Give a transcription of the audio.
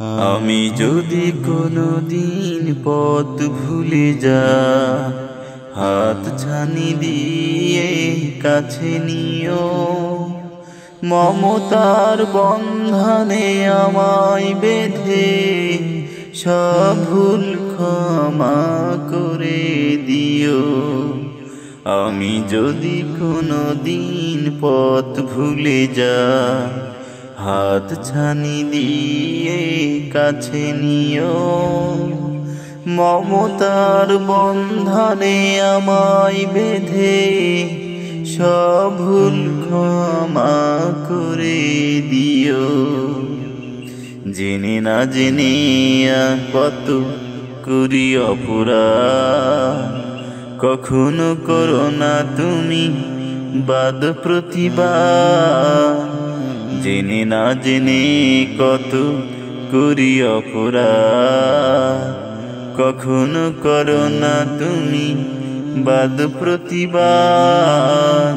আমি যদি কোনোদিন পথ ভুলে যা, হাত ছানি দিয়ে কাছে নিও, মমতার বন্ধনে আমায় বেঁধে সব ভুল ক্ষমা করে দিও। আমি যদি কোনোদিন পথ ভুলে যা, হাত ছানি দিয়ে কাছে নিও, মমতার বন্ধনে আমায় বেঁধে সব ভুল ক্ষমা করে দিও। জেনে না জেনে কত করি অপরাধ, কখনো করো না তুমি বাদ প্রতিবাদ। জেনে না জেনে কত করি অপরাধ, কখনো করো না তুমি বাদ প্রতিবাদ।